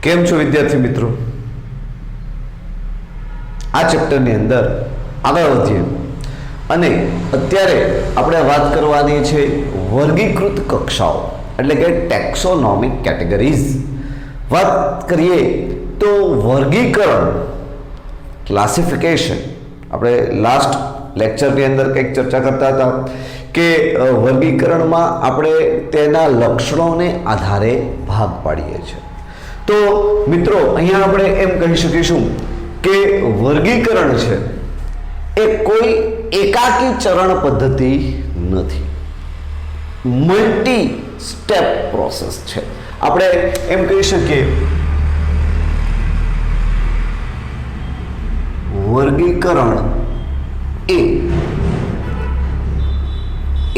કેમ છો વિદ્યાર્થી મિત્રો? આ ચેપ્ટરની અંદર આગળ વધીએ અને અત્યારે આપણે વાત કરવાની છે વર્ગીકૃત કક્ષાઓ એટલે કે ટેક્સોનોમિક કેટેગરીઝ. વાત કરીએ તો વર્ગીકરણ ક્લાસિફિકેશન આપણે લાસ્ટ લેક્ચરની અંદર કંઈક ચર્ચા કરતા હતા કે વર્ગીકરણમાં આપણે તેના લક્ષણોને આધારે ભાગ પાડીએ છીએ. તો મિત્રો અહીંયા આપણે એમ કહી શકીશું કે વર્ગીકરણ છે એ કોઈ એકાકી ચરણ પદ્ધતિ નથી, મલ્ટી સ્ટેપ પ્રોસેસ છે. આપણે એમ કહી શકીએ વર્ગીકરણ એ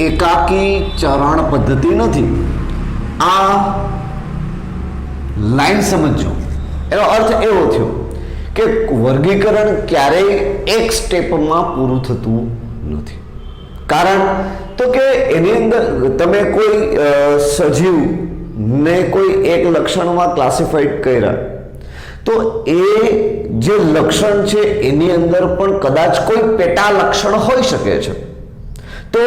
એકાકી ચરણ પદ્ધતિ નથી. આ લાઈન સમજો, એનો અર્થ એવો થયો કે વર્ગીકરણ ક્યારેય એક સ્ટેપમાં પૂરું થતું નથી. કારણ તો કે એની અંદર તમે કોઈ સજીવને કોઈ એક લક્ષણમાં ક્લાસિફાઈડ કર્યા તો એ જે લક્ષણ છે એની અંદર પણ કદાચ કોઈ પેટા લક્ષણ હોઈ શકે છે. તો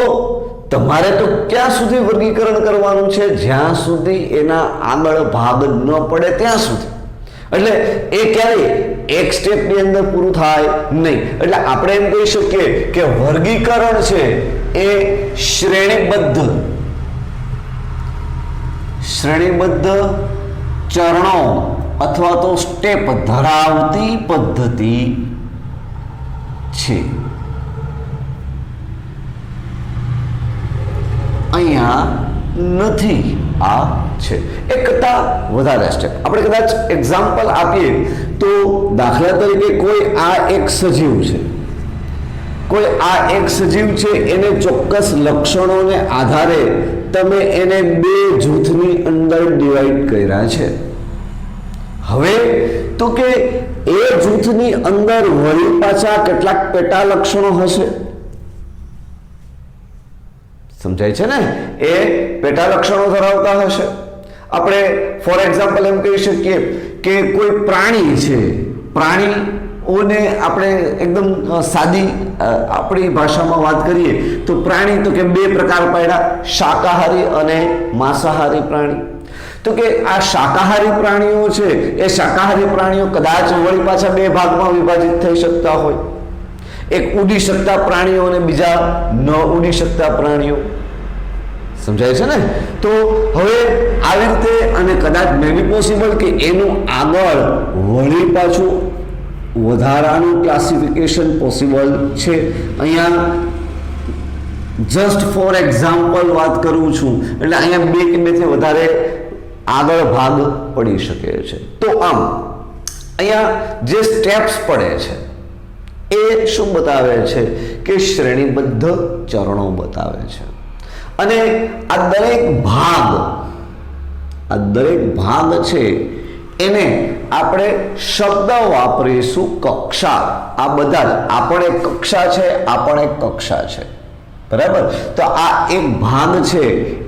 તમારે તો ક્યાં સુધી વર્ગીકરણ કરવાનું છે? જ્યાં સુધી એના આગળ ભાગ ન પડે ત્યાં સુધી. એટલે એ ક્યારેય એક સ્ટેપની અંદર પૂરું થાય નહીં. એટલે આપણે એમ કહી શકીએ કે વર્ગીકરણ છે એ શ્રેણીબદ્ધ ચરણો અથવા તો સ્ટેપ ધરાવતી પદ્ધતિ છે. અહીંયા નથી, આ છે. એક કરતા વધારે સ્ટેપ આપણે કદાચ એક્ઝામ્પલ આપીએ તો દાખલા તરીકે કોઈ આ એક સજીવ છે, એને ચોક્કસ લક્ષણોને આધારે તમે એને બે જૂથની અંદર ડિવાઈડ કર્યા છે. હવે તો કે એ જૂથની અંદર વળી પાછા કેટલાક પેટા લક્ષણો હશે. સમજાય છે ને? એ પેટા લક્ષણો ધરાવતા હશે. આપણે ફોર એક્ઝામ્પલ એમ કહી શકીએ કે કોઈ પ્રાણી છે, પ્રાણીઓને આપણે એકદમ સાદી આપણી ભાષામાં વાત કરીએ તો પ્રાણી તો કે બે પ્રકાર પાડ્યા, શાકાહારી અને માંસાહારી પ્રાણી. તો કે આ શાકાહારી પ્રાણીઓ છે એ શાકાહારી પ્રાણીઓ કદાચ વળી પાછા બે ભાગમાં વિભાજિત થઈ શકતા હોય. એક ઉડી શકતા પ્રાણીઓ અને બીજા ન ઉડી શકતા પ્રાણીઓ. સમજાય છે ને? તો હવે આવી રીતે અને કદાચ મે બી પોસિબલ કે એનું આગળ વળી પાછું વધારાનું ક્લાસિફિકેશન પોસિબલ છે. અહીંયા જસ્ટ ફોર એક્ઝામ્પલ વાત કરું છું એટલે અહીંયા બે કે બેથી વધારે આગળ ભાગ પડી શકે છે. તો આમ અહીંયા જે સ્ટેપ્સ પડે છે એ શું બતાવે છે કે શ્રેણીબદ્ધ ચરણો બતાવે છે. અને આ દરેક ભાગ છે એને આપણે શબ્દ વાપરીશું કક્ષા. આ બધા જ આપણે કક્ષા છે, આપણે કક્ષા છે, બરાબર? તો આ એક ભાગ છે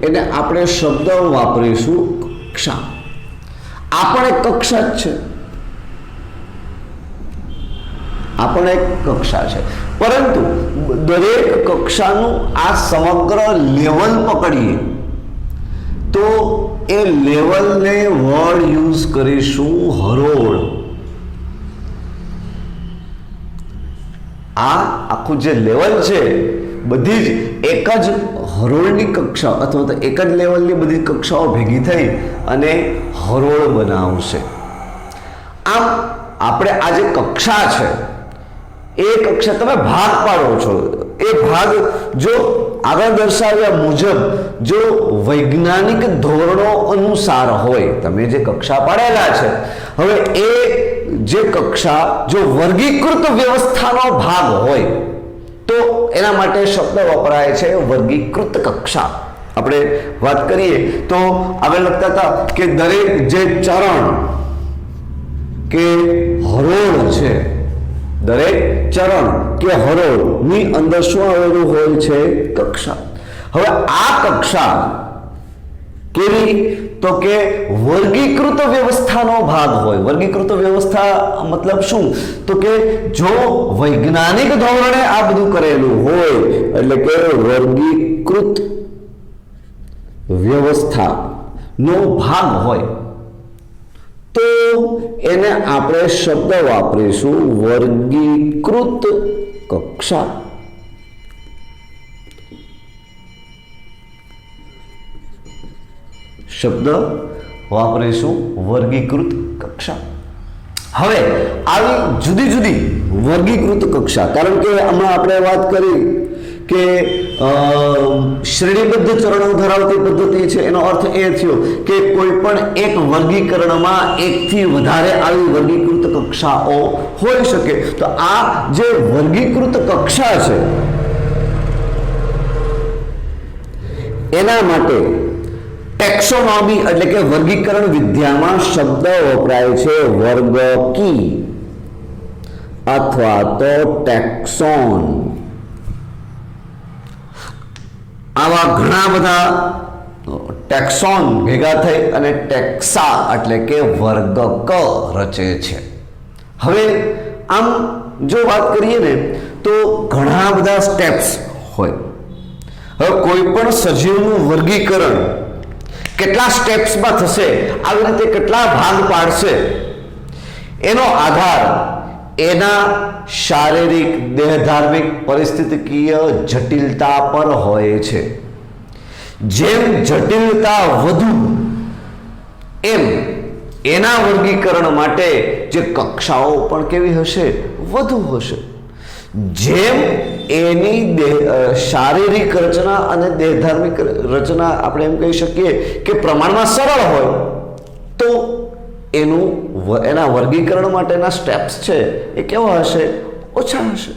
એને આપણે શબ્દ વાપરીશું કક્ષા. આપણે કક્ષા જ છે, આપણે કક્ષા છે, પરંતુ દરેક કક્ષાનું આ સમગ્ર લેવલ પકડીએ તો એ લેવલને વર્ડ યુઝ કરીશું હરોળ. આ આખું જે લેવલ છે બધી જ એક જ હરોળની કક્ષા અથવા તો એક જ લેવલની બધી કક્ષાઓ ભેગી થઈ અને હરોળ બનાવશે. આમ આપણે આ જે કક્ષા છે એ કક્ષા તમે ભાગ પાડો છો. એ ભાગ જો આગળ દર્શાવ્યા મુજબ જો વૈજ્ઞાનિક ધોરણો અનુસાર હોય, તમે જે કક્ષા પાડેલા છે, હવે એ જે કક્ષા જો વર્ગીકૃત વ્યવસ્થાનો ભાગ હોય તો એના માટે શબ્દ વપરાય છે વર્ગીકૃત કક્ષા. આપણે વાત કરીએ તો આગળ લખતા હતા કે દરેક જે ચરણ કે હરોળ છે, દરેક ચરણ કે હરોળની અંદર શું આવેલું હોય છે? કક્ષા. હવે આ કક્ષા કેવી? તો કે વર્ગીકૃત વ્યવસ્થાનો ભાગ હોય. વર્ગીકૃત વ્યવસ્થા મતલબ શું? તો કે જો વૈજ્ઞાનિક ધોરણે આ બધું કરેલું હોય એટલે કે વર્ગીકૃત વ્યવસ્થા નો ભાગ હોય તો એને આપણે શબ્દ વાપરીશું વર્ગીકૃત કક્ષા. શબ્દ વાપરીશું વર્ગીકૃત કક્ષા. હવે આવી જુદી જુદી વર્ગીકૃત કક્ષા, કારણ કે હમણાં આપણે વાત કરી કે શ્રેણીબદ્ધ ચરણો ધરાવતી પદ્ધતિ છે. એનો અર્થ એ થયો કે કોઈ પણ એક વર્ગીકરણમાં એકથી વધારે આવી વર્ગીકૃત કક્ષાઓ હોઈ શકે. તો આ જે વર્ગીકૃત કક્ષા છે એના માટે ટેક્સોનોમી એટલે કે વર્ગીકરણ વિદ્યામાં શબ્દ વપરાય છે વર્ગકી અથવા તો ટેક્સોન. આવા ઘણા બધા ટેક્સોન ભેગા થઈ અને ટેક્સા એટલે કે વર્ગક રચે છે. હવે આમ જો વાત કરીએ ને તો ઘણા બધા સ્ટેપ્સ હોય. હવે કોઈ પણ સજીવનું વર્ગીકરણ કેટલા સ્ટેપ્સમાં થશે, આવી રીતે કેટલા ભાગ પાડશે, એનો આધાર એના શારીરિક દેહધાર્મિક પરિસ્થિતિકીય જટિલતા પર હોય છે. જેમ જટિલતા વધુ એમ એના વર્ગીકરણ માટે જે કક્ષાઓ પણ કેવી હશે? વધુ હશે. જેમ એની શારીરિક રચના અને દેહધાર્મિક રચના આપણે એમ કહી શકીએ કે પ્રમાણમાં સરળ હોય તો એના વર્ગીકરણ માટેના સ્ટેપ્સ છે એ કેવા હશે? ઓછા હશે.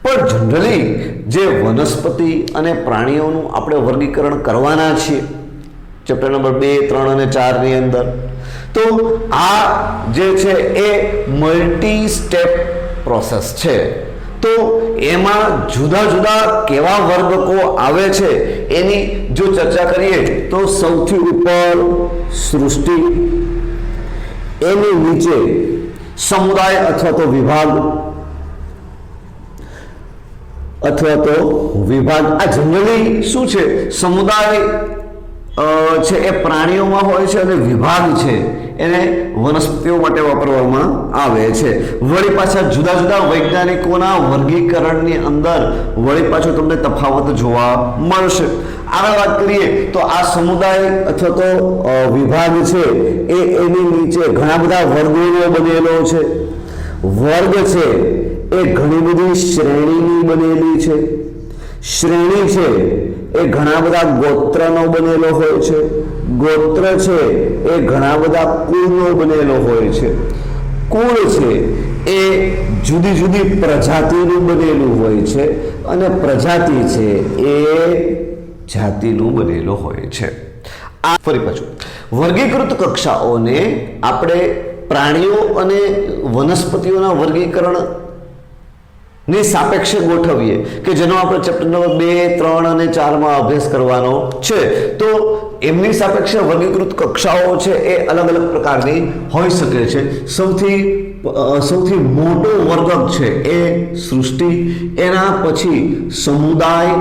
પણ જનરલી જે વનસ્પતિ અને પ્રાણીઓનું આપણે વર્ગીકરણ કરવાના છીએ ચેપ્ટર નંબર 2, 3 અને 4 ની અંદર, તો આ જે છે એ મલ્ટી સ્ટેપ પ્રોસેસ છે. તો એમાં જુદા જુદા કેવા વર્ગકો આવે છે એની જો ચર્ચા કરીએ તો સૌથી ઉપર સૃષ્ટિ, એની નીચે સમુદાય અથવા તો વિભાગ આ જનરલી શું છે? સમુદાય છે એ પ્રાણીઓમાં હોય છે અને વિભાગ છે એને વનસ્પતિઓ માટે વાપરવામાં આવે છે. વળી પાછા જુદા જુદા વૈજ્ઞાનિકોના વર્ગીકરણની અંદર વળી પાછો તમને તફાવત જોવા મળશે. આગળ વાત કરીએ તો આ સમુદાય અથવા તો વિભાગ છે એની નીચે ઘણા બધા વર્ગોનો બનેલો છે. વર્ગ છે એ ઘણી બધી શ્રેણીની બનેલી છે. શ્રેણી છે એ ઘણા બધા ગોત્રનો બનેલો હોય છે. ગોત્ર છે એ ઘણા બધા કુળનો બનેલો હોય છે. કુળ છે એ જુદી જુદી પ્રજાતિનું બનેલું હોય છે અને પ્રજાતિ છે એ જાતિનું બનેલો હોય છે. આ ફરી પાછું વર્ગીકૃત કક્ષાઓને આપણે પ્રાણીઓ અને વનસ્પતિઓના વર્ગીકરણ ની સાપેક્ષે ગોઠવીએ કે જેનો આપણે ચેપ્ટર નંબર 2, 3 અને 4 માં અભ્યાસ કરવાનો છે. તો એમની સાપેક્ષે વર્ગીકૃત કક્ષાઓ છે એ અલગ અલગ પ્રકારની હોઈ શકે છે. સૌથી મોટો વર્ગક છે એ સૃષ્ટિ, એના પછી સમુદાય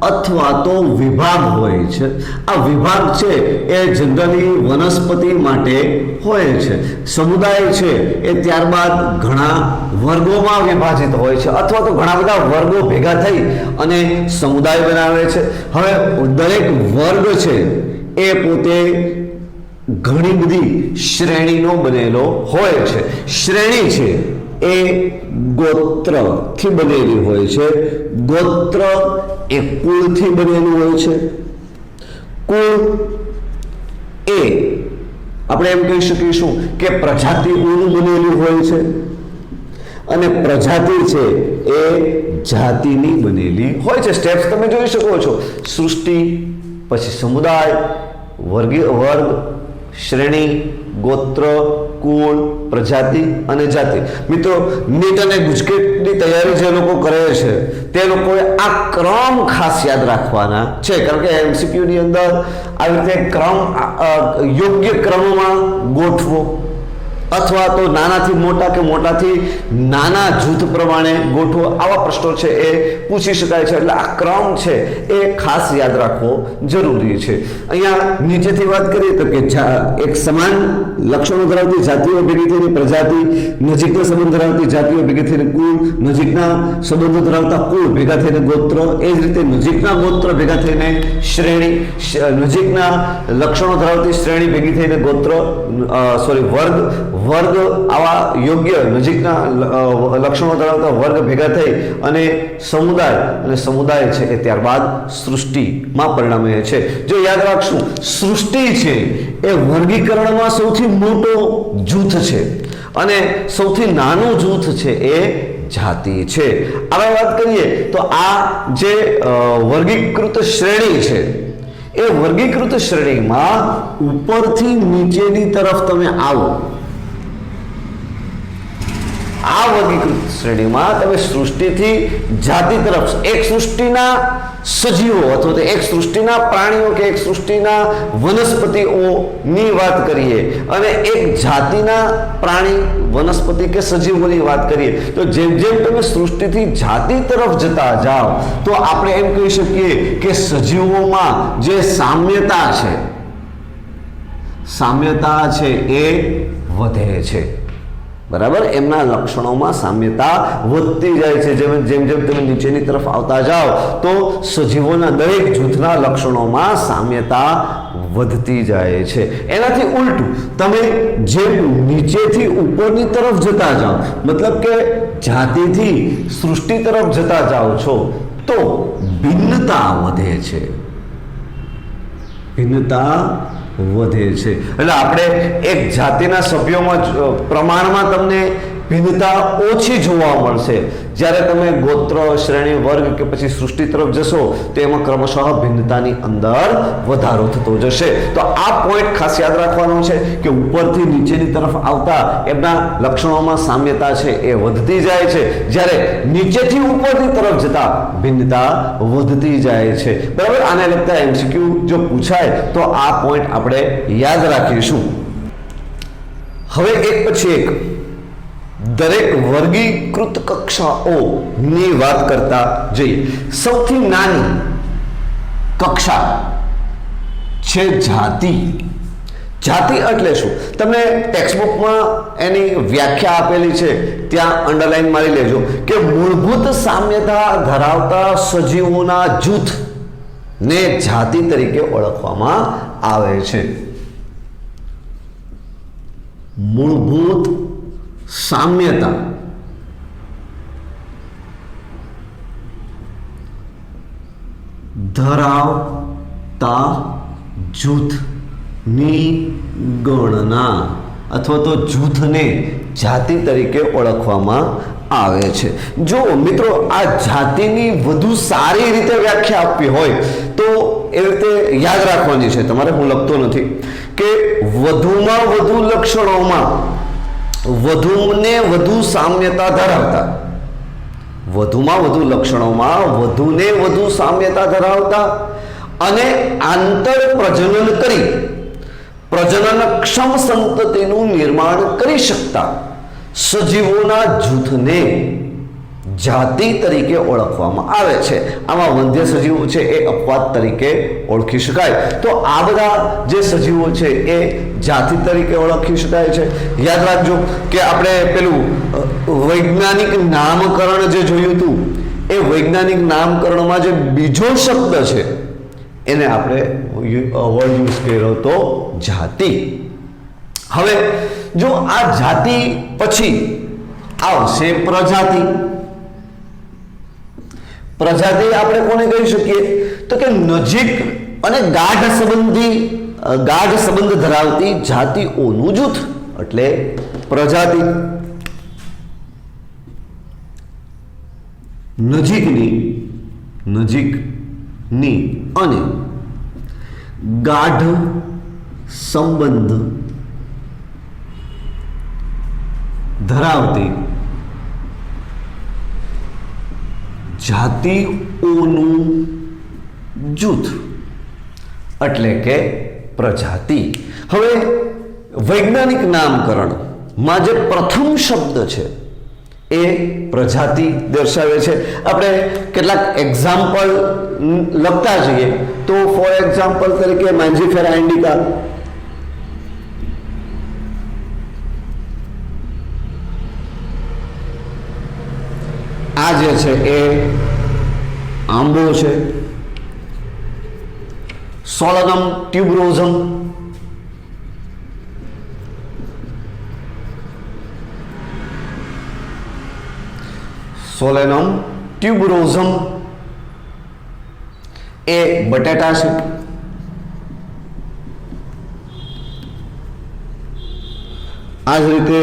અથવા તો વિભાગ હોય છે. આ વિભાગ છે એ જનરલી વનસ્પતિ માટે હોય છે. સમુદાય છે એ ત્યારબાદ ઘણા વર્ગોમાં વિભાજિત હોય છે અથવા તો ઘણા બધા વર્ગો ભેગા થઈ અને સમુદાય બનાવે છે. હવે દરેક વર્ગ છે એ પોતે ઘણી બધી શ્રેણીનો બનેલો હોય છે. શ્રેણી છે એ ગોત્રથી બનેલી હોય છે. ગોત્ર એ કુળથી બનેલું હોય છે. કુળ એ આપણે એમ કહી શકીશું કે પ્રજાતિઓનું બનેલું હોય છે અને પ્રજાતિ છે એ જાતિની બનેલી હોય છે. સ્ટેપ્સ તમે જોઈ શકો છો. સૃષ્ટિ, પછી સમુદાય, વર્ગ, શ્રેણી, ગોત્ર, કુળ, પ્રજાતિ અને જાતિ. મિત્રો નીટ અને ગુજકેટની તૈયારી જે લોકો કરે છે તે લોકોએ આ ક્રમ ખાસ યાદ રાખવાના છે, કારણ કે MCQ ની અંદર આવી રીતે ક્રમ યોગ્ય ક્રમમાં ગોઠવો અથવા તો નાનાથી મોટા કે મોટાથી નાના જૂથ પ્રમાણે ગોઠવો, આવા પ્રશ્નો છે એ પૂછી શકાય છે. એટલે આ ક્રમ છે એ ખાસ યાદ રાખવો જરૂરી છે. અહીંયા નીચેથી વાત કરીએ તો કે એક સમાન લક્ષણો ધરાવતી જાતિઓ ભેગી થઈને પ્રજાતિ, નજીકના સંબંધ ધરાવતી જાતિઓ ભેગી થઈને કુળ, નજીકના સંબંધો ધરાવતા કુળ ભેગા થઈને ગોત્ર, એ જ રીતે નજીકના ગોત્ર ભેગા થઈને શ્રેણી, નજીકના લક્ષણો ધરાવતી શ્રેણી ભેગી થઈને ગોત્ર વર્ગ, વર્ગ આવા યોગ્ય નજીકના લક્ષણો ધરાવતા વર્ગ ભેગા થઈ અને સમુદાય, અને સમુદાય છે એ ત્યારબાદ સૃષ્ટિમાં પરિણમે છે. જો યાદ રાખશું, સૃષ્ટિ છે એ વર્ગીકરણમાં સૌથી મોટો જૂથ છે અને સૌથી નાનું જૂથ છે એ જાતિ છે. હવે વાત કરીએ તો આ જે વર્ગીકૃત શ્રેણી છે એ વર્ગીકૃત શ્રેણીમાં ઉપરથી નીચેની તરફ તમે આવો, આ વર્ગીકૃત શ્રેણીમાં તમે સૃષ્ટિથી જાતિ તરફ, એક સૃષ્ટિના સજીવો અથવા તો એક સૃષ્ટિના પ્રાણીઓ કે એક સૃષ્ટિના વનસ્પતિઓની વાત કરીએ અને એક જાતિના પ્રાણી, વનસ્પતિ કે સજીવોની વાત કરીએ તો જેમ જેમ તમે સૃષ્ટિથી જાતિ તરફ જતા જાઓ તો આપણે એમ કહી શકીએ કે સજીવોમાં જે સામ્યતા છે એ વધે છે. બરાબર, એમના લક્ષણોમાં સામ્યતા વધતી જાય છે. જેમ જેમ તમે નીચેની તરફ આવતા જાઓ તો સજીવોના દરેક જૂથના લક્ષણોમાં સામ્યતા વધતી જાય છે. એનાથી ઉલટું તમે જેમ નીચેથી ઉપરની તરફ જતા જાઓ, મતલબ કે જાતિથી સૃષ્ટિ તરફ જતા જાઓ છો તો ભિન્નતા વધે છે, ભિન્નતા વધે છે. એટલે આપણે એક જાતિના સભ્યોમાં પ્રમાણમાં તમને ભિન્નતા ઓછી જોવા મળશે. જ્યારે તમે ગોત્ર, શ્રેણી, વર્ગ કે પછી સૃષ્ટિ તરફ જશો તો એમાં ક્રમશઃ ભિન્નતાની અંદર વધારો થતો જશે. તો આ પોઈન્ટ ખાસ યાદ રાખવાનો છે કે ઉપરથી નીચેની તરફ આવતા એમના લક્ષણોમાં સામ્યતા છે એ વધતી જાય છે, જ્યારે નીચેથી ઉપરની તરફ જતા ભિન્નતા વધતી જાય છે. બરાબર, આને લગતા MCQ જો પૂછાય તો આ પોઈન્ટ આપણે યાદ રાખીશું. હવે એક પછી એક દરેક વર્ગીકૃત કક્ષાઓની વાત કરતા જઈએ. સૌથી નાની કક્ષા છે જાતિ. જાતિ એટલે શું? તમને ટેક્સ્ટબુકમાં એની વ્યાખ્યા આપેલી છે, ત્યાં અંડરલાઈન મારી લેજો કે મૂળભૂત સામ્યતા ધરાવતા સજીવોના જૂથને જાતિ તરીકે ઓળખવામાં આવે છે. મૂળભૂત સામ્યતા ધરાવતા જૂથની ગણના અથવા તો જૂથને જાતિ તરીકે ઓળખવામાં આવે છે. જો મિત્રો આ જાતિની વધુ સારી રીતે વ્યાખ્યા આપવી હોય તો એ રીતે યાદ રાખવાની છે તમારે, હું લખતો નથી, કે વધુમાં વધુ લક્ષણોમાં વધુને વધુ સામ્યતા ધરાવતા, વધુમાં વધુ લક્ષણોમાં વધુને વધુ સામ્યતા ધરાવતા અને આંતર પ્રજનન કરી પ્રજનનક્ષમ સંતતિનું નિર્માણ કરી શકતા સજીવોના જૂથને જાતિ તરીકે ઓળખવામાં આવે છે. આમાં વંધ્ય સજીવો છે એ અપવાદ તરીકે ઓળખી શકાય. તો આ બધા જે સજીવો છે એ જાતિ તરીકે ઓળખી શકાય છે. યાદ રાખજો કે આપણે પેલું વૈજ્ઞાનિક નામકરણ જે જોયું હતું એ વૈજ્ઞાનિક નામકરણમાં જે બીજો શબ્દ છે એને આપણે વર્ડ યુઝ કર્યો તો જાતિ. હવે જો આ જાતિ પછી આવશે પ્રજાતિ. પ્રજાતિ આપણે કોને કહી શકીએ તો કે નજીક અને ગાઢ સંબંધ ધરાવતી જાતિઓનું જૂથ એટલે પ્રજાતિ. નજીકની અને ગાઢ સંબંધ ધરાવતી જાતિઓનું જૂથ એટલે કે પ્રજાતિ. હવે વૈજ્ઞાનિક નામકરણમાં જે પ્રથમ શબ્દ છે એ પ્રજાતિ દર્શાવે છે. આપણે કેટલાક એક્ઝામ્પલ લખતા જઈએ તો ફોર એક્ઝામ્પલ તરીકે મેન્જીફેરા ઇન્ડિકા, આ જે છે એ આંબો છે. સોલનમ ટ્યુબરોઝમ, સોલેનમ ટ્યુબરોઝમ એ બટેટા છે. આ જ રીતે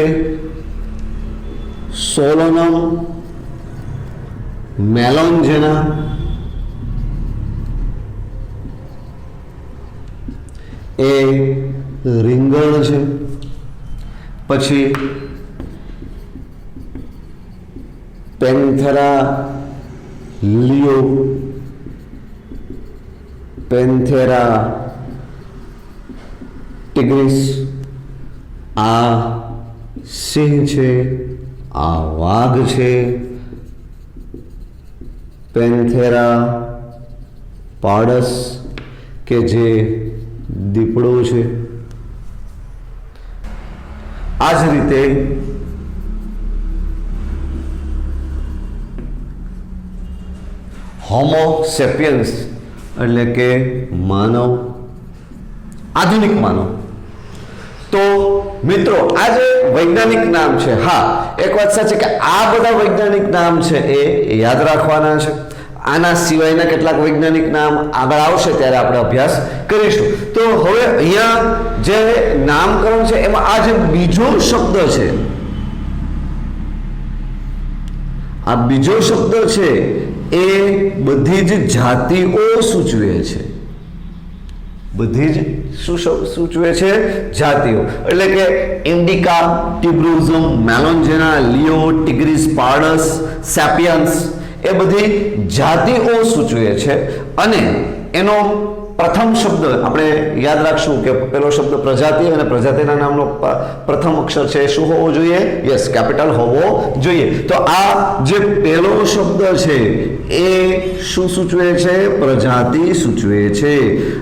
સોલનમ મેલોન્જેના એ રીંગણ છે. પછી પેન્થેરા લિયો, પેન્થેરા ટિગ્રિસ, આ સિંહ છે, આ વાઘ છે. પેન્થેરા પાડસ કે જે દીપડો છે. આ જ રીતે હોમો સેપિયન્સ એટલે કે માનવ, આધુનિક માનવ. તો મિત્રો આ જે વૈજ્ઞાનિક નામ છે, હા એક વાત સાચી કે આ બધા વૈજ્ઞાનિક નામ છે એ યાદ રાખવાના છે. આના સિવાયના કેટલાક વૈજ્ઞાનિક નામ આગળ આવશે ત્યારે આપણે અભ્યાસ કરીશું. તો હવે અહીંયા જે નામકરણ છે એમાં આ જે બીજો શબ્દ છે, આ બીજો શબ્દ છે એ બધી જ જાતિઓ સૂચવે છે. બધી જ શું સૂચવે છે? જાતિઓ. એટલે કે ઇન્ડિકા, ટ્યુબરોઝમ, મેલોન્જેના, લિયો, ટિગ્રિસ, પારડસ, સેપિયન્સ એ બધી જાતિઓ સૂચવે છે. અને એનો પ્રથમ શબ્દ આપણે યાદ રાખશું કે પેલો શબ્દ પ્રજાતિ, અને પ્રજાતિના નામનો પ્રથમ અક્ષર છે શું હોવો જોઈએ? યસ, કેપિટલ હોવો જોઈએ. તો આ જે પહેલો શબ્દ છે એ શું સૂચવે છે? પ્રજાતિ સૂચવે છે.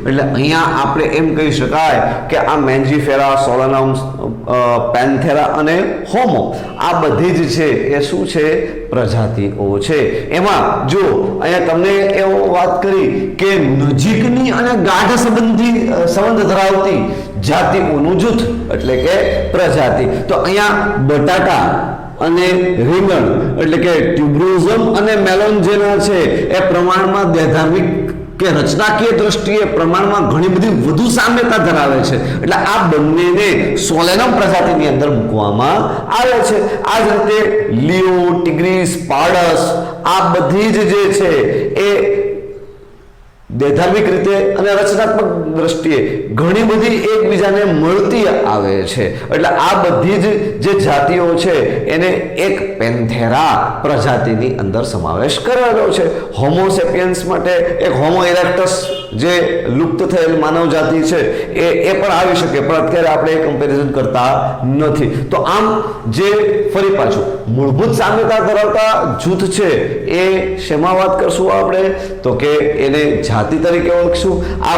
એટલે અહીંયા આપણે એમ કહી શકાય કે આ મેન્જીફેરા, સોલનમ, પેન્થેરા અને હોમો આ બધી જ છે એ શું છે? પ્રજાતિઓ છે. એમાં જો અહીંયા તમને એવો વાત કરી કે નજીકની અને ગાઢ સંબંધ ધરાવતી જાતિઓનું જૂથ એટલે કે પ્રજાતિ. તો અહીંયા બટાટા અને રીંગણ એટલે કે ટ્યુબરોઝમ અને મેલોન્જેના છે એ પ્રમાણમાં દૈર્ધામિક કે રચનાકીય દ્રષ્ટિએ પ્રમાણમાં ઘણી બધી વધુ સામ્યતા ધરાવે છે. એટલે આ બંનેને સોલેનમ પ્રજાતિની અંદર મૂકવામાં આવે છે. આ જ રીતે લિયો, ટિગ્રિસ, પારડસ આ બધી જ જે છે એ દૈર્ઘિક રીતે અને રચનાત્મક દ્રષ્ટિએ ઘણી બધી એકબીજાને મળતી આવે છે. એટલે આ બધી જ જે જાતિઓ છે એને એક પેન્થેરા પ્રજાતિની અંદર સમાવેશ કરેલો છે. હોમો સેપિયન્સ માટે એક હોમો ઇરેક્ટસ જે લુપ્ત થયેલ માનવ જાતિ છે એ પણ આવી શકે, પણ અત્યારે આપણે એ કમ્પેરિઝન કરતા નથી. તો આમ જે ફરી પાછું મૂળભૂત સામ્યતા ધરાવતા જૂથ છે એ શેમાં વાત કરશું આપણે? તો કે એને જાતિ તરીકે ઓળખશું. આ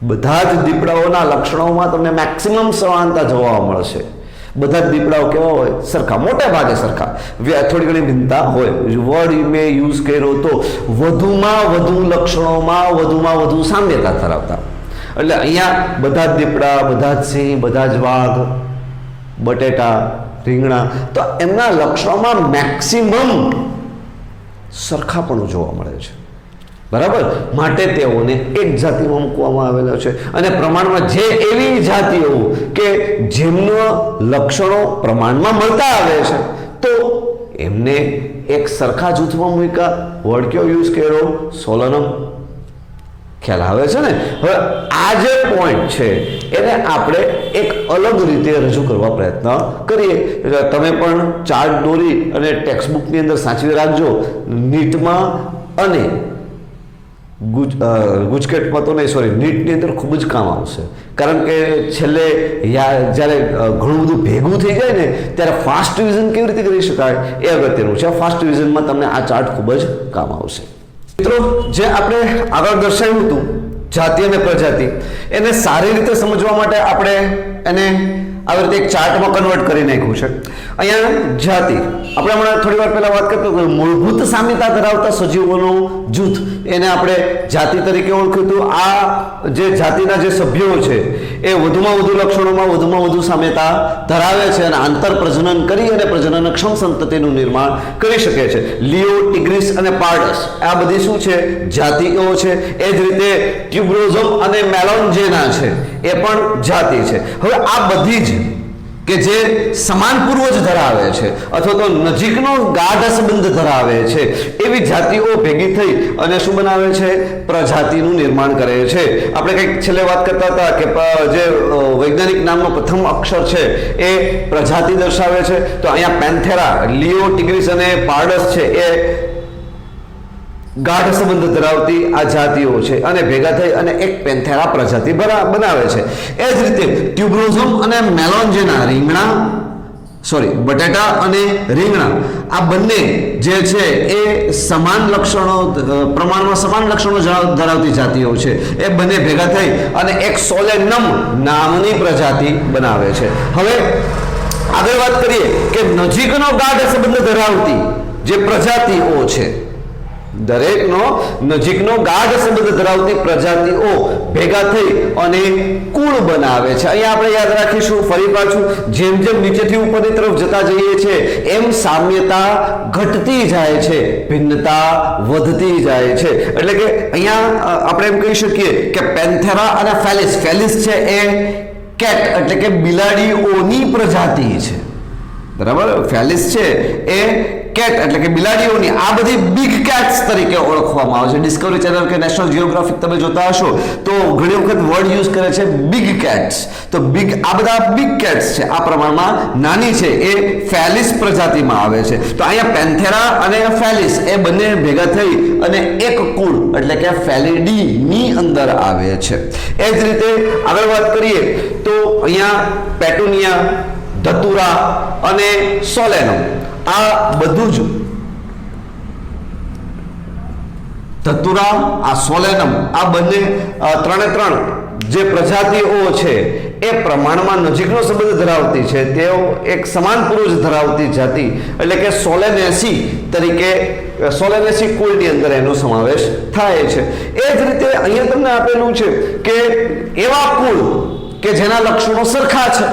બધા જ દીપડાઓના લક્ષણોમાં તમને મેક્સિમમ સમાનતા જોવા મળશે. બધા જ દીપડાઓ કેવા હોય? સરખા, મોટે ભાગે સરખા. થોડી ઘણી ભિન્નતા હોય. વર્ડ મેં યુઝ કર્યો તો વધુમાં વધુ લક્ષણોમાં વધુમાં વધુ સામ્યતા ધરાવતા. એટલે અહીંયા બધા જ દીપડા, બધા જ સિંહ, બધા જ વાઘ, બટેટા, રીંગણા, તો એમના લક્ષણોમાં મેક્સિમમ સરખાપણું જોવા મળે છે. બરાબર? માટે તેઓને એક જાતિમાં મૂકવામાં આવેલા છે. અને પ્રમાણમાં જે એવી જાતિઓ કે જેમના લક્ષણો પ્રમાણમાં મળતા આવે છે તો એમને એક સરખા જૂથમાં મૂક્યા. વર્ડ કયો યુઝ કર્યો? સોલનમ. ખ્યાલ આવે છે ને? હવે આ જે પોઈન્ટ છે એને આપણે એક અલગ રીતે રજૂ કરવા પ્રયત્ન કરીએ. તમે પણ ચાર્ટ દોરી અને ટેક્સ્ટ બુકની અંદર સાચવી રાખજો. નીટમાં અને ગુજકેટમાં તો નહીં, સોરી, નીટની અંદર ખૂબ જ કામ આવશે. કારણ કે છેલ્લે જ્યારે ઘણું બધું ભેગું થઈ જાય ને ત્યારે ફાસ્ટ રિવિઝન કેવી રીતે કરી શકાય એ અગત્યનું છે. ફાસ્ટ રિવિઝનમાં તમને આ ચાર્ટ ખૂબ જ કામ આવશે. મિત્રો, જે આપણે આગળ દર્શાવ્યું હતું જાતિ અને પ્રજાતિ, એને સારી રીતે સમજવા માટે આપણે એને આવી રીતે એક ચાર્ટમાં કન્વર્ટ કરી નાખ્યું છે. અહીંયા જાતિ, આપણે હમણાં થોડી વાર પહેલા વાત કરતા હતા, મૂળભૂત સામ્યતા ધરાવતા સજીવોનું જૂથ, એને આપણે જાતિ તરીકે ઓળખ્યું હતું. આ જે જાતિના જે સભ્યો છે એ વધુમાં વધુ લક્ષણોમાં વધુમાં વધુ સામ્યતા ધરાવે છે અને આંતર પ્રજનન કરી અને પ્રજનનક્ષમ સંતતિનું નિર્માણ કરી શકે છે. લિયો, ટિગ્રીસ અને પાર્ડસ આ બધી શું છે? જાતિઓ છે. એ જ રીતે ટ્યુબ્રોઝમ અને મેલોન્જેના છે, એ પણ જાતિ છે. હવે આ બધી જ કે જે સમાન પૂર્વજ ધરાવે છે અથવા તો નજીકનો ગાઢ સંબંધ ધરાવે છે એવી જાતિઓ ભેગી થઈ અને શું બનાવે છે? પ્રજાતિનું નિર્માણ કરે છે. આપણે કંઈક છેલ્લે વાત કરતા હતા કે જે વૈજ્ઞાનિક નામનો પ્રથમ અક્ષર છે એ પ્રજાતિ દર્શાવે છે. તો અહીંયા પેન્થેરા, લિયો, ટિગ્રીસ અને પાર્ડસ છે એ ગાઢ સંબંધ ધરાવતી આ જાતિઓ છે અને ભેગા થઈ અને એક પેન્થેરા પ્રજાતિ બનાવે છે. એ જ રીતે ટ્યુબ્રોઝમ અને મેલોન્જેના, રીંગણા, સોરી, બટાટા અને રીંગણા, આ બંને જે છે એ સમાન લક્ષણો, પ્રમાણમાં સમાન લક્ષણો ધરાવતી જાતિઓ છે. એ બંને ભેગા થઈ અને એક સોલેનમ નામની પ્રજાતિ બનાવે છે. હવે આગળ વાત કરીએ કે નજીકનો ગાઢ સંબંધ ધરાવતી જે પ્રજાતિઓ છે, દરેકનો નજીકનો ગાઢ સંબંધ ધરાવતી પ્રજાતિઓ ભેગા થઈ અને કુળ બનાવે છે. અહીંયા આપણે યાદ રાખીશું, ફરી પાછું, જેમ જેમ નીચેથી ઉપરની તરફ જતા જઈએ છે એમ સામ્યતા ઘટતી જાય છે, ભિન્નતા વધતી જાય છે. એટલે કે અહીંયા આપણે એમ કહી શકીએ કે પેન્થેરા અને ફેલિસ, ફેલિસ છે એ કેટ એટલે કે બિલાડીઓની પ્રજાતિ છે, બરાબર? ફેલિસ છે એ કેટ એટલે કે બિલાડીઓની, આ બધી બિગ કેટ્સ તરીકે ઓળખવામાં આવે છે. ડિસ્કવરી ચેનલ કે નેશનલ જિયોગ્રાફિક તમે જોતા હશો તો ઘણી વખત વર્ડ યુઝ કરે છે બિગ કેટ્સ. તો બિગ, આ બધા બિગ કેટ્સ છે, આ પ્રમાણમાં નાની છે, એ ફેલિસ પ્રજાતિમાં આવે છે. તો અહીંયા પેન્થેરા અને ફેલિસ એ બંને ભેગા થઈ અને એક કુળ એટલે કે ફેલિડીની અંદર આવે છે. એ જ રીતે આગળ વાત કરીએ તો અહીંયા પેટુનિયા, ધતુરા અને સોલેનમ, આ બધું જ ધતુરા, આ સોલેનમ, આ બંને ત્રણે ત્રણ જે પ્રજાતિઓ છે એ પ્રમાણમાં નજીકનો સંબંધ ધરાવતી છે. તેઓ એક સમાન પૂર્વજ ધરાવતી જાતિ એટલે કે સોલેનેસી તરીકે, સોલેનેસી કુળની અંદર એનો સમાવેશ થાય છે. એ જ રીતે અહીંયા તમને આપેલું છે કે એવા કુળ કે જેના લક્ષણો સરખા છે.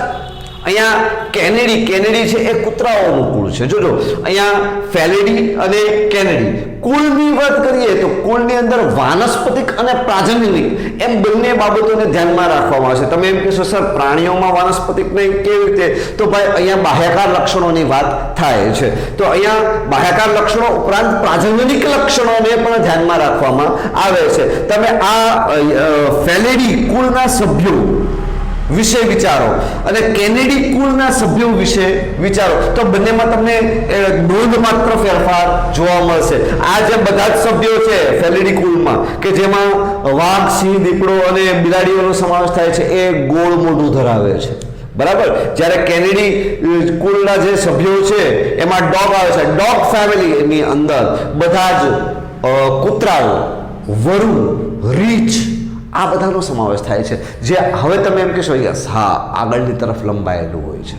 અહીંયા કેનેડી, કેનેડી છે એ કૂતરાઓનું કુળ છે. જોજો, અહીંયા ફેલિડી અને કેનેડી. કુળની વાત કરીએ તો કુળની અંદર વાનસ્પતિક અને પ્રાજનનિક એમ બંને બાબતોને ધ્યાનમાં રાખવામાં આવે છે. તમે એમ કહેશો સર પ્રાણીઓમાં વાનસ્પતિક નહીં કેવી રીતે? તો ભાઈ અહીંયા બાહ્યકાર લક્ષણોની વાત થાય છે. તો અહીંયા બાહ્યકાર લક્ષણો ઉપરાંત પ્રાજનનિક લક્ષણોને પણ ધ્યાનમાં રાખવામાં આવે છે. તમે આ ફેલિડી કુળના સભ્યો વિશે વિચારો અને કેનેડી કુળના સભ્યો વિશે વિચારો તો બંનેમાં તમને નોંધપાત્ર ફેરફાર જોવા મળશે. આ જે બધા જ સભ્યો છે ફેલિડી કુળમાં કે જેમાં વાઘ, સિંહ, દીપડો અને બિલાડીઓનો સમાવેશ થાય છે એ ગોળ મોઢું ધરાવે છે, બરાબર? જ્યારે કેનેડી કુળના જે સભ્યો છે એમાં ડોગ આવે છે. ડોગ ફેમિલીની અંદર બધા જ કૂતરાઓ, વરુ, રીંછ આ બધાનો સમાવેશ થાય છે. જે હવે તમે એમ કહેશો યસ, હા, આગળની તરફ લંબાયેલું હોય છે,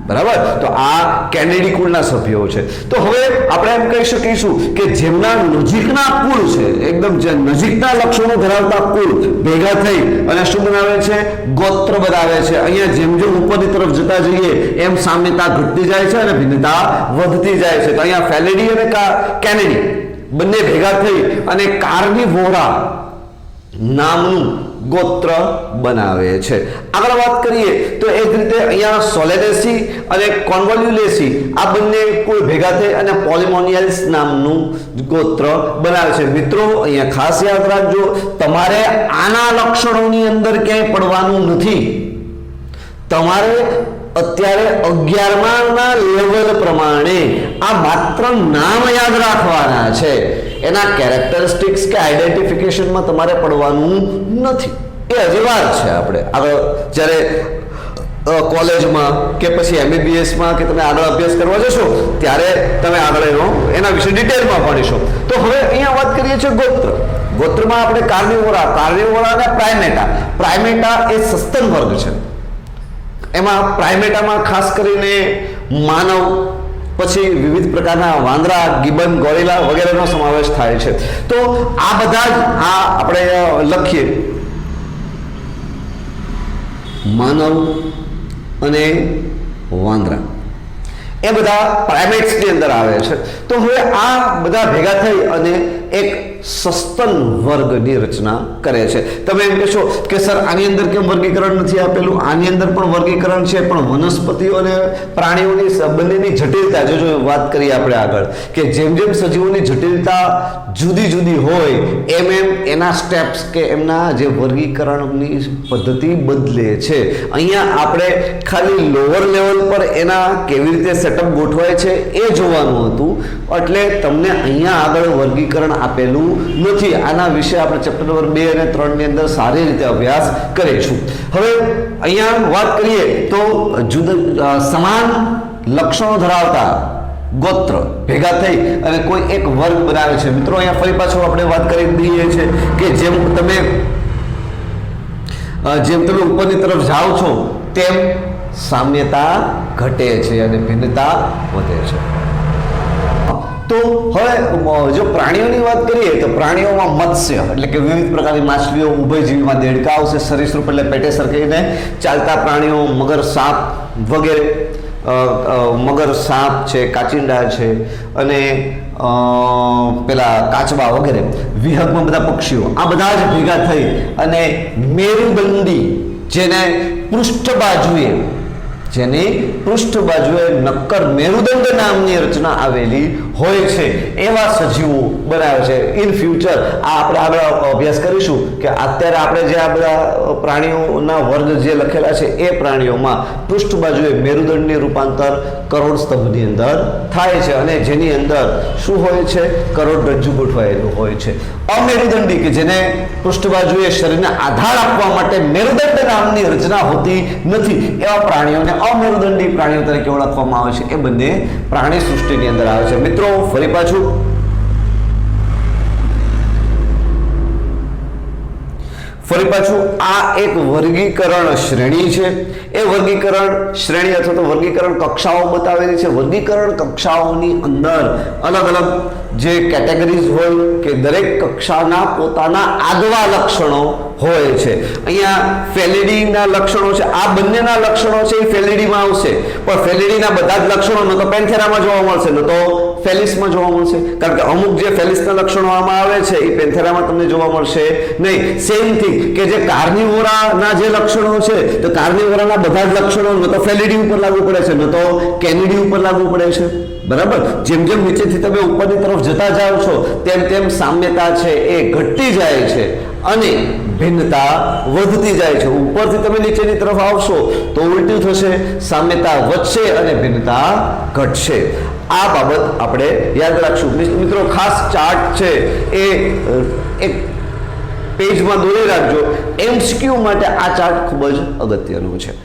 બરાબર? તો આ કેનેડી કુળના સભ્યો છે. તો હવે આપણે એમ કહી શકીશું કે જેમના નજીકના કુળ છે, એકદમ જે નજીકના લક્ષણો ધરાવતા કુળ ભેગા થઈ અને શું બનાવે છે? ગોત્ર બનાવે છે. અહીંયા જેમ જેમ ઉપરની તરફ જતા જઈએ એમ સામ્યતા ઘટતી જાય છે અને ભિન્નતા વધતી જાય છે. તો અહીંયા ફેલિડી અને કેનેડી બંને ભેગા થઈ અને કાર્નિવોરા નામનું ગોત્ર બનાવે છે. આગળ વાત કરીએ તો એક રીતે અહીંયા સોલેનેસી અને કોન્વોલ્યુલેસી આ બંને કુલ ભેગા થઈ અને પોલિમોનિયલ્સ નામનું ગોત્ર બનાવે છે. મિત્રો અહીંયા ખાસ યાદ રાખજો, તમારે આના લક્ષણોની અંદર ક્યાંય પડવાનું નથી. તમારે અત્યારે 11મા લેવલ પ્રમાણે આ માત્ર નામ યાદ રાખવાના છે. એના કેરેક્ટરિસ્ટિક્સ કે આઈડેન્ટિફિકેશનમાં તમારે પડવાનું નથી. એ હજી વાર છે. આપણે આગળ જ્યારે કોલેજમાં કે પછી MBBSમાં કે તમે આગળ અભ્યાસ કરવા જશો ત્યારે તમે આગળ એના વિશે ડિટેલમાં ભણીશો. તો હવે અહીંયા વાત કરીએ છીએ ગોત્ર. ગોત્રમાં આપણે કાર્નિવોરા અને પ્રાઇમેટા એ સસ્તન વર્ગ છે. એમાં પ્રાઇમેટામાં ખાસ કરીને માનવ, પછી વિવિધ પ્રકારના વાંદરા, ગિબન, ગોરિલા વગેરેનો સમાવેશ થાય છે. તો આ બધા જ આપણે લખીએ, માનવ અને વાંદરા એ બધા પ્રાઇમેટ્સની અંદર આવે છે. તો હવે આ બધા ભેગા થઈ અને એક સસ્તન વર્ગની રચના કરે છે. તમે એમ કહેશો કે સર આની અંદર કેમ વર્ગીકરણ નથી આપેલું? આની અંદર પણ વર્ગીકરણ છે, પણ વનસ્પતિઓ અને પ્રાણીઓની બંનેની જટિલતા જો વાત કરીએ આપણે આગળ, કે જેમ જેમ સજીવોની જટિલતા જુદી જુદી હોય એમ એના સ્ટેપ્સ કે એમના જે વર્ગીકરણની પદ્ધતિ બદલે છે. અહીંયા આપણે ખાલી લોઅર લેવલ પર એના કેવી રીતે સેટઅપ ગોઠવાય છે એ જોવાનું હતું, એટલે તમને અહીંયા આગળ વર્ગીકરણ આપેલું નથી. આના વિશે આપણે ચેપ્ટર નંબર 2 અને 3 ની અંદર સારી રીતે અભ્યાસ કરીશું. હવે અહીંયા વાત કરીએ તો સમાન લક્ષણો ધરાવતા ગોત્ર ભેગા થઈ અને કોઈ એક વર્ગ બનાવે છે. મિત્રો અહીંયા ફરી પાછું આપણે વાત કરી દઈએ છીએ કે જેમ તમે ઉપરની તરફ જાઓ છો તેમ સામ્યતા ઘટે છે અને ભિન્નતા વધે છે. તો હવે જો પ્રાણીઓની વાત કરીએ તો પ્રાણીઓમાં મત્સ્ય એટલે કે વિવિધ પ્રકારની માછલીઓ, ઉભયજીવીમાં દેડકાઓ છે, સરીસૃપ એટલે પેટે સરકીને ચાલતા પ્રાણીઓ, મગર, સાપ વગેરે. મગર, સાપ છે, કાચિંડા છે અને પેલા કાચબા વગેરે, વિહંગમાં બધા પક્ષીઓ, આ બધા જ ભેગા થઈ અને મેરુદંડી જેની પૃષ્ઠ બાજુએ નક્કર મેરુદંડ નામની રચના આવેલી હોય છે એવા સજીવો બનાવે છે. ઇન ફ્યુચર આપણે આગળ અભ્યાસ કરીશું કે અત્યારે આપણે જે આ બધા પ્રાણીઓના વર્ગ જે લખેલા છે એ પ્રાણીઓમાં પૃષ્ઠ બાજુએ મેરુદંડની રૂપાંતર કરોડસ્તંભની અંદર થાય છે અને જેની અંદર શું હોય છે? કરોડરજ્જુ ગોઠવાયેલું હોય છે. અમેરુદંડી કે જેને પૃષ્ઠ બાજુએ શરીરને આધાર આપવા માટે મેરુદંડ નામની રચના હોતી નથી એવા પ્રાણીઓને અમેરુદંડી પ્રાણીઓ તરીકે ઓળખવામાં આવે છે. એ બંને પ્રાણી સૃષ્ટિની અંદર આવે છે. મિત્રો ફરી પાછું આ એક વર્ગીકરણ શ્રેણી છે. એ વર્ગીકરણ શ્રેણી અથવા તો વર્ગીકરણ કક્ષાઓ બતાવેલી છે. વર્ગીકરણ કક્ષાઓની અંદર અલગ અલગ જે કેટેગરીઝ હોય કે દરેક કક્ષાના પોતાના આગવા લક્ષણો હોય છે. અહીંયા ફેલિડીના લક્ષણો છે. આ બંનેના લક્ષણો છે એ ફેલિડીમાં આવશે, પણ ફેલિડીના બધા જ લક્ષણો ન તો પેન્થેરામાં જોવા મળશે, ન તો ફેલિસમાં જોવા મળશે. કારણ કે અમુક જે ફેલિસના લક્ષણો આમાં આવે છે એ પેન્થેરામાં તમને જોવા મળશે નહીં. સેમ થિંગ કે જે કાર્નિવોરાના જે લક્ષણો છે તો કાર્નિવોરાના બધા જ લક્ષણો ન તો ફેલિડી ઉપર લાગુ પડે છે, ન તો કેનિડી ઉપર લાગુ પડે છે. બરાબર. જેમ જેમ નીચેથી તમે ઉપરની તરફ જતા જાઓ છો તેમ તેમ સામ્યતા છે એ ઘટતી જાય છે અને ભિન્નતા વધતી જાય છે. ઉપરથી તમે નીચેની તરફ આવશો તો ઉલટું થશે, સામ્યતા વધશે અને ભિન્નતા ઘટશે. આ બાબત આપણે યાદ રાખશું. મિત્રો ખાસ ચાર્ટ છે એ એક પેજમાં દોરી રાખજો. MCQ માટે આ ચાર્ટ ખૂબ જ અગત્યનું છે.